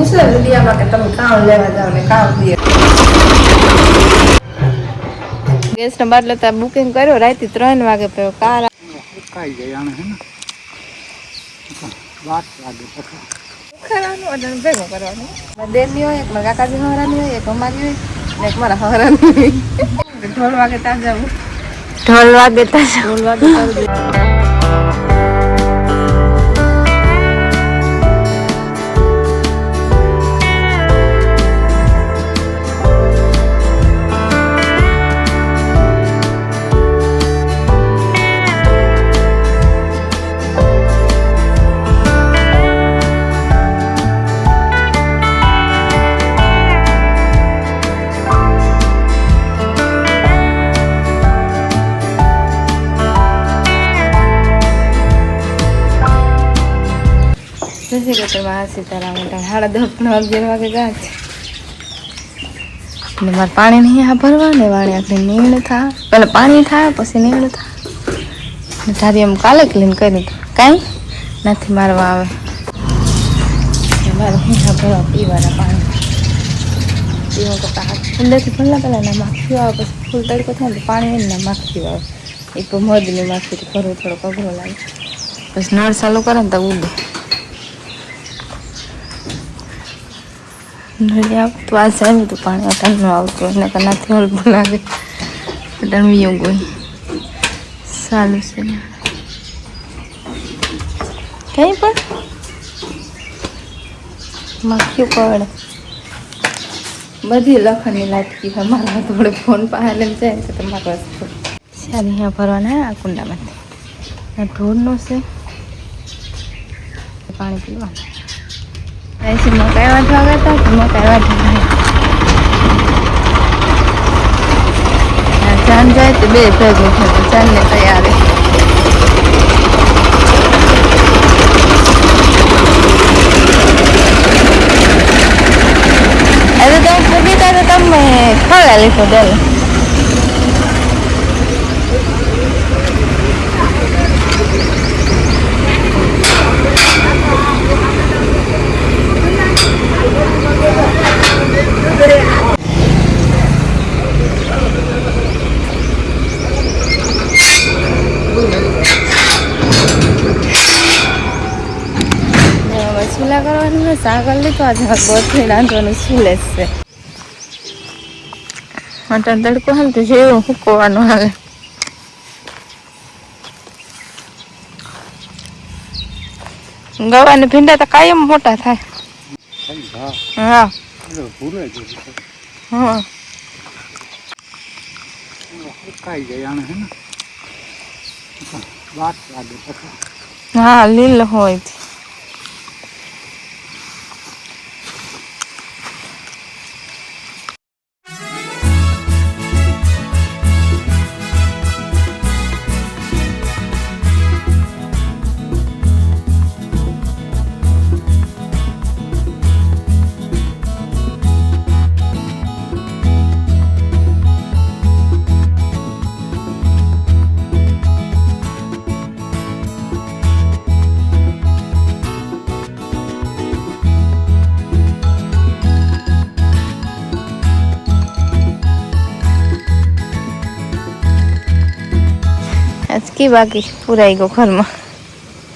વિડીયોમાં કે તમે કામ લેવા જાવ ને કામ દે ગેસનો બાટલો તો બુકિંગ કર્યો રાતે 3 વાગે તો કાર કાઈ જાય આને હે ને વાત લાગે પછી ખરાનું અડન ભેગો કરવાનો દેની હોય એક મારા કાકાજી હરાની હોય એક અમારી હોય ને એક મારા હરાની હોય ઢોલ વાગે ત્યાં જાવું ઢોલ વાગે જશે કે તમારા સીતારામ મોટા 10:30 વાગે ગયા છે ને મારે પાણી નહીં આ ભરવા ને વાણી આખી નીણ થા પહેલાં પાણી થાય પછી નીણ થા તારી એમ કાલે ક્લીન કરી દઉં કાંઈ નથી મારવા આવે મારે હિંહા ભરવા પીવાના પાણી પીવા કરતાં હાથ અંદરથી ભરલા પહેલાં ના માખીઓ આવે પછી ફૂલ તડકો થાય ને પાણી એને ના માખીઓ આવે એ તો મધની માખી ભરવું થોડોક અઘરો લાગે પછી નળ ચાલુ કરે ને તો ઉડે આવતું આ સારું હતું પાણી અટાણનું આવતું એને કનાથી હળવું લાગે અટાણું એવું ગયું સારું છે કંઈ પણ માખ્યું પડે બધી લખણની લાટકી મારા હાથ વડે ફોન પાસે લઈને જાય તો તમારો વસ્તુ સારી અહીંયા ભરવાના આ કુંડામાંથી આ ઢોરનો છે પાણી પીવાનું ऐसे मकाई वाटवा गया था तो मकाई वाटवा चांद जाए तो बे भेगो तो चांद ने तैयार है अरे तुम कभी तो तुम खा ली फोटो સુલા કરવાનું ને સાગર લીધો આજે ગોથળી રાંધવાનું સુલે છે મટન તડકો હાલ તો જેવું હુકવાનું હાલે ગવા ને ભીંડા તો કાયમ મોટા થાય હા હા કાઈ જાય આને હે ને વાત લાગે પછી હા લીલ હોય की बाकी पूरा ही घर में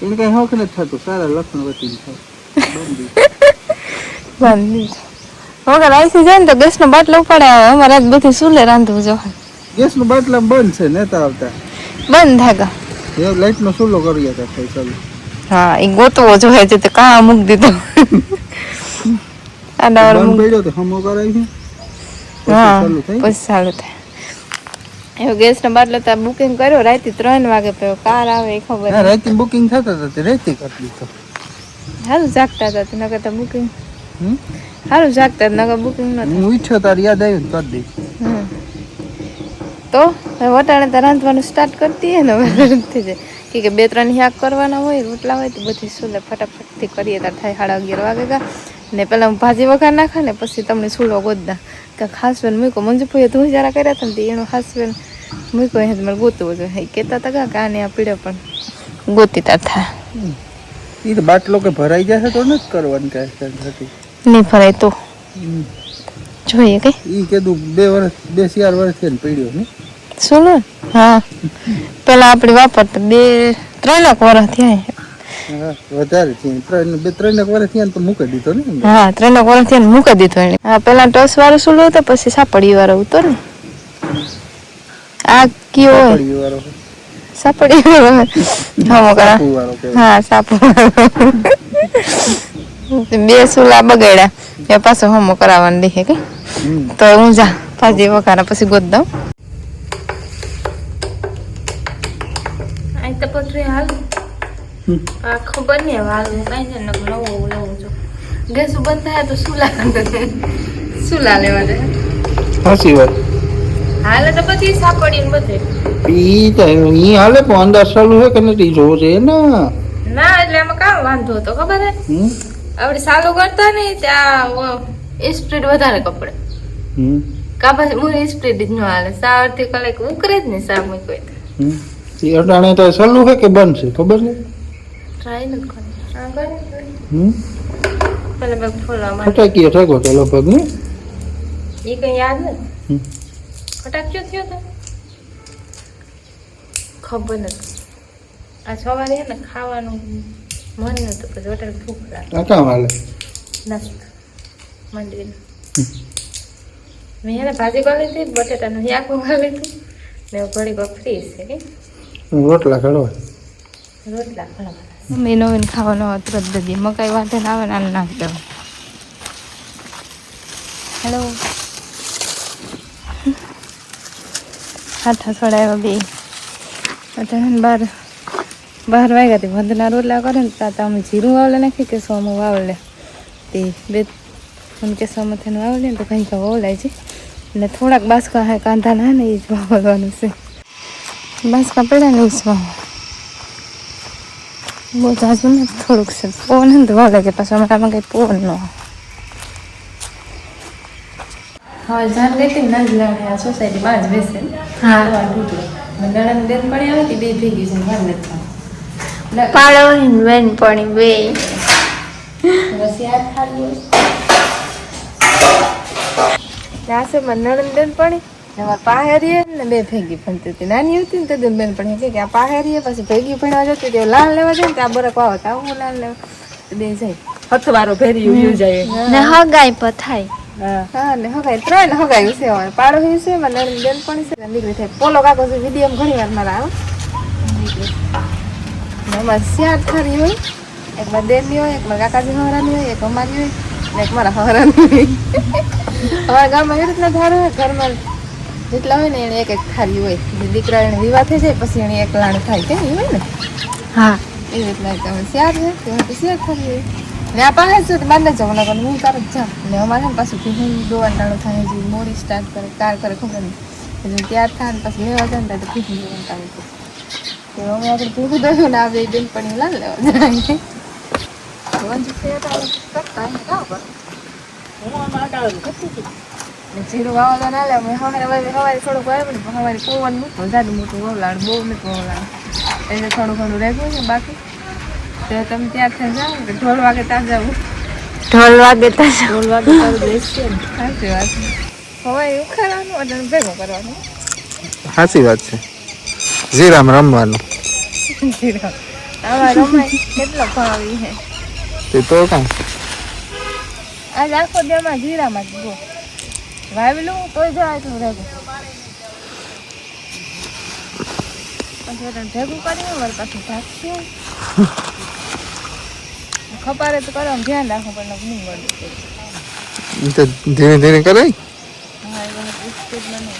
એને કઈ હોક નથી થતું સારા લક્ષણ વધી થાય બંધ હોગર આઈસી જાય ને તો ગેસનો બાટલો ઉપાડે આવે અમારે આજ બધી સુલે રાંધવું જો ગેસનો બાટલો બંધ છે નેતા આવતા બંધ થાગા એ લાઈટનો સુલો કરી હતા થઈ ચાલુ હા એ ગોતવો જોઈએ છે તો કા મૂક દીધો આના બંધ પડ્યો તો હમો કરાવી હા પછી ચાલુ થાય એવું ગેસનો બાટલો તો બુકિંગ કર્યો રાતે 3 વાગે તો કાર આવે એ ખબર હા રાતે બુકિંગ થતા હતા રાતે કરી દીધો હારું જાગતા હતા નકર તો બુકિંગ હારું જાગતા નકર બુકિંગ ન હું ઈચ્છો તાર યાદ આવ્યું કરી દઈશ તો હવે વટાણે તો રાંધવાનું સ્ટાર્ટ કરતી હે ને હવે થઈ જાય કે 2-3 શાક કરવાના હોય રોટલા હોય તો બધી સુલે ફટાફટથી કરીએ તો થાય 11:30 વાગે ગા ને પેલા હું ભાજી વઘાર નાખા ને પછી તમને સુલો ગોદા કે ખાસવેન મૂકો મંજુભાઈએ ધૂળ જરા કર્યા હતા ને એનો ખાસવેન મૂકો હે મારે ગોતવો જોઈએ એ કહેતા હતા કે આને આ પીડ્યો પણ ગોતી તા થાય એ તો બાટલો કે ભરાઈ જશે તો નથી કરવાની કાંઈ હતી નહીં ફરાય તો જોઈએ કે ઈ કીધું 2 વર્ષ 4 વર્ષ થઈને પડ્યો ને શું ને હા પેલા આપણે વાપરતા 2-3 વર્ષ થયા હા વધારે છે 3 વર્ષ થયા ને તો મૂકી દીધો ને હા 3 વર્ષ થયા મૂકી દીધો એને હા પેલા ટસ વાળું શું હતો પછી સાપડી વાળો હતો ને આ કયો હોય પડી વાળો સાપડી વાળો હા કરા વાળો કે હા સાપુ બે સુલા બગાડ્યા એ પાછો હોમો કરાવવાનું દેખે કે તો હું જા ભાજી વઘારા પછી ગોત દઉં અહીં તો પથરી હાલ આ ખબર નહીં હાલ કાંઈ છે નવું છું ગેસ બંધ થાય તો સુલા લેવા દે સાચી વાત હાલે તો પછી સાપડી ને બધે ઈ તો ઈ હાલે પણ અંદર ચાલુ છે કે નથી જોવો છે ને ના એટલે આમાં કામ વાંધો હતો ખબર હે આપણે ચાલુ કરતા ને ત્યાં સ્પીડ વધારે કપડે કા પછી હું સ્પીડ જ ન હાલે 4 થી કલાક ઉકરે જ ને સામે કોઈ ઈ અટાણે તો ચાલુ છે કે બંધ છે ખબર છે ટ્રાય ન કરે આ કરે પેલા બેગ ફોલા માં ફટાકીએ ઠાકો તો લગભગ ને ઈ કઈ યાદ નથી ફટાક્યો થયો તો ખબર નથી આ સવારે ને ખાવાનું મન નતું પછી હોટલ ભૂખ લાગે આ કામ હાલે નાસ્તો મંડી મેં એને ભાજી કરી લીધી બટેટાનું શાક કરી લીધું ને ઘડી વાર ફ્રી છે કે રોટલા ખડવા રોટલા ઘણા બધા મેં નવીન ખાવાનો તુરંત દધી મકાઈ વાંધે ને આવે ને નાખી દઉં હેલો હાથા છોડાવ્યા બે અત્યારે 12 વાગ્યા તે વધના રોટલા કરે ને ત્યાં અમે જીરું વાવલે નાખી કે સોમું વાવલે તે બે કે સોમાં થઈને વાવલે ને તો કંઈક વાવલાય છે ને થોડાક બાસકા હે કાંધા ના ને એ જ વાવવાનું છે બાસકા પડ્યા ને એ જ વાવ બહુ જાજુ ને થોડુંક છે પવન ને તો વાવલે કે પાછું અમારામાં કંઈ પવન ન હવે જાણ લેતી ના જ લાવે આ સોસાયટી બહાર જ બેસે હા નણંદ બેન પણ આવે તે બે ભેગી છે વાર નથી પાડો બેન પણ બે રસિયા ખાલી લાસે નણંદ બેન પણ અમારે પાહેરીએ ને બે ભેગી ભણતી હતી નાની હતી ને તે બેન પણ કે આ પાહેરીએ પછી ભેગી ભણવા જતી તે લાલ લેવા જાય ને ત્યાં બરક વાવો તો હું લાલ લેવા બે જાય હથવારો ફેરી ઉયું જાય ને હગાઈ પથાય હા ને હગાઈ 3 હગાઈ છે અમારે પાડો છે મને નણંદ બેન પણ છે નીકળી થાય પોલો કાકો છે વિડીયો ઘણી વાર મારા આવે એમાં 4 થારી હોય એકમાં દેરની હોય એકમાં કાકાજી હવરાની હોય એક અમારી હોય ને એક મારા હવરાની હોય અમારા ગામમાં એવી રીતના થાર હોય ઘરમાં જેટલા હોય ને એને એક થારી હોય દીકરા એને વિવાહ થઈ જાય પછી એને એક લાણ થાય કે એ હોય ને હા એવી રીતના તમે 4 છે તો 4 થારી હોય ને આ પાસે છે તો બાંધે જાવ ના હું તાર જ જાઉં ને અમારે પાછું ભીહું દોવાટાણું થાય છે મોડી સ્ટાર્ટ કરે કાર કરે ખબર નહીં એટલે ત્યાર થાય ને પછી લેવા જાય ને તો ભીહું દોવાટાણું થાય તો અમે આગળ ભીહું દોયું ને આવે બેન પણ લાલ લેવા જાય જીરું વાવવા ના લે હવારે થોડુંક વાવ્યું ને હવારે પવન મૂકવું જાડું મોટું વવલાડ બહુ નથી વવલાડ એટલે થોડું ઘણું રહેવું છે બાકી તો તમે ત્યાં થઈ જાઓ કે ઢોલ વાગે ત્યાં જવું ઢોલ વાગે તો તારું બેસીએ ને સાચી વાત હવારે ઉખાડવાનું અને ભેગું કરવાનું સાચી વાત છે જીરામ રમવાનું જીરા આમાં રમાય કેટલો ભાવી છે તે તો કાંઈ આજ આખો દેમાં જીરામાં જ ગો વાવેલું તોય જાય એટલું રહેવું પછી ભેગું કર્યું મારે પાછું ઢાંકશું ખપારે તો કરવાનું ધ્યાન રાખવું પણ નહીં મળ્યું તો ધીરે ધીરે કરાય હા એ સ્પીડ બને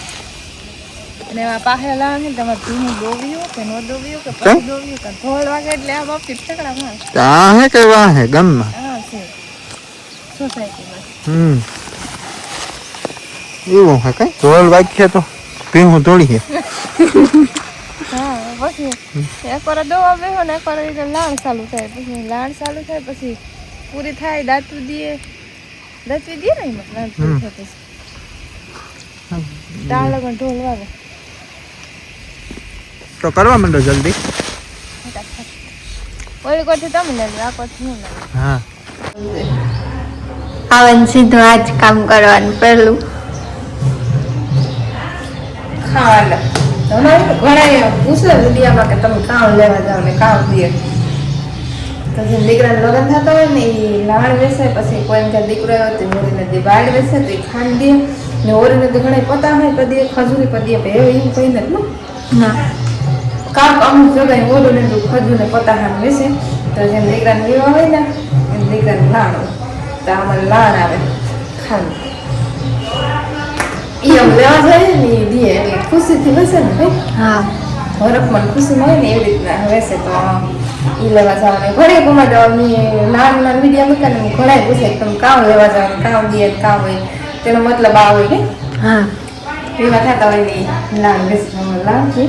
અને એમાં પાસે લાવે ને તમારે ધીમું દોવ્યું કે ન દોવ્યું કે પછી દોવ્યું કે ઢોળ વાગે એટલે આ બાપી ઠેકડા માં આ હે કે વાહ હે ગામમાં હા છે સોસાયટીમાં એવું હે કઈ ઢોલ વાગ્યા તો ભીહું દોડીએ હા પછી એકવાર દોવા બેહો ને એકવાર લાણ ચાલુ થાય પછી લાણ ચાલુ થાય પછી પૂરી થાય દાંતવી દે ને એમાં લાણ પૂરી થાય પછી તાળ લગન ઢોલ વાગે તો કરવા માંડો જલ્દી ઓલી કોઠી તમે લઈ લો આ કોઠી હું લઈ હા આવે ને સીધું આ જ કામ કરવાનું પહેલું. ખાવાના અમારે તો ઘણા પૂછે વિડીયામાં કે તમે કામ લેવા જાઓ ને કામ દે પછી દીકરાને લગ્ન થતા હોય ને એ લાણ વેસે પછી કોઈ કે દીકરો આવ્યો તો હોરીને જે બાળ વેસે તો એ ખાંડ દે ને હોરીને તો ઘણા પતા હોય પદીએ ખજૂરી પદીએ ભાઈ એવું કઈ નથી ના કામ અમુક જગ્યાએ હોરું ને ખજૂર ને પતા હામ વેસે તો જેમ દીકરાને વિવાહ હોય ને એમ દીકરાને લાણ હોય તો આમાં લાણ આવે ખાંડ એ આમ લેવા જાય ને એ દે એટલે ખુશીથી વેસે ને ભાઈ હા હરખમાં ખુશીમાં હોય ને એવી રીતના વેસે તો એ લેવા જવાનું ઘણી ગુમા જવાની નાના મીડિયા મૂકે ને ઘણા પૂછે કે તમે કામ લેવા જવાનું કામ દે કામ હોય તેનો મતલબ આ હોય ને હા એવા થતા હોય ને લાણ બેસવામાં લાણ છે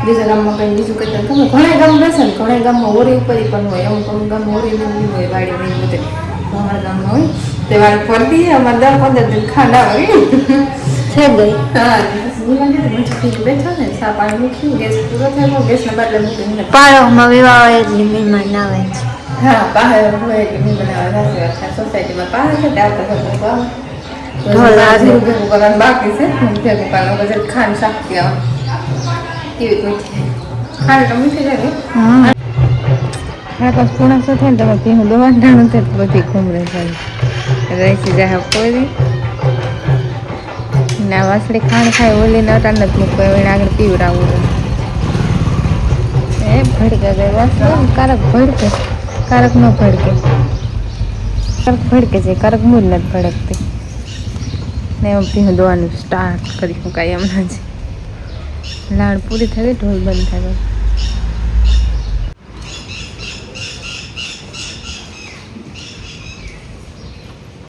બીજા ગામમાં કંઈ બીજું કંઈ તમે ઘણા ગામ બેસે ને ઘણા ગામમાં હોરી ઉપર પણ હોય અમુક અમુક ગામમાં હોરી નહીં હોય વાડી નહીં બધે અમારા ગામમાં હોય તે વાળી ફરતી અમારે 10-15 દિન ખાંડ આવે છે ગઈ. હા બેઠા ને સા પાણી મૂક્યું ગેસ પૂરો થયો ગેસના બાટલે મૂકીને પાડોશમાં વિવાહ હોય એટલે મહેમાન આવે છે. હા બહાર હોય એટલે મેં બનાવવા સાથે સોસાયટીમાં બહાર છે ત્યાં આવતા ભેગું કરવાનું બાકી છે ભેગું કરવાનું પછી ખાંડ શાકથી આવે કેવી મીઠી ખાંડ તો મીઠી લાગે હા આકાશ પૂણા સો થાય ને તમે પીવું દવાખાનું થાય તો બધી ઘૂમરે જાય રહેસી જાય કોઈ ના વાસળી ખાંડ ખાય ઓલી નટા નથી મૂકવા એને આગળ પીવડાવવું એ ભડકે ગઈ વાસળી કારક ભડકે કારક ન ભડકે કારક ભડકે છે કારક મૂળ નથી ભડકતી ને એમ પીવું દવાનું સ્ટાર્ટ કરી હું કાંઈ એમના છે લાડ પૂરી થઈ ગઈ ઢોલ બંધ થાય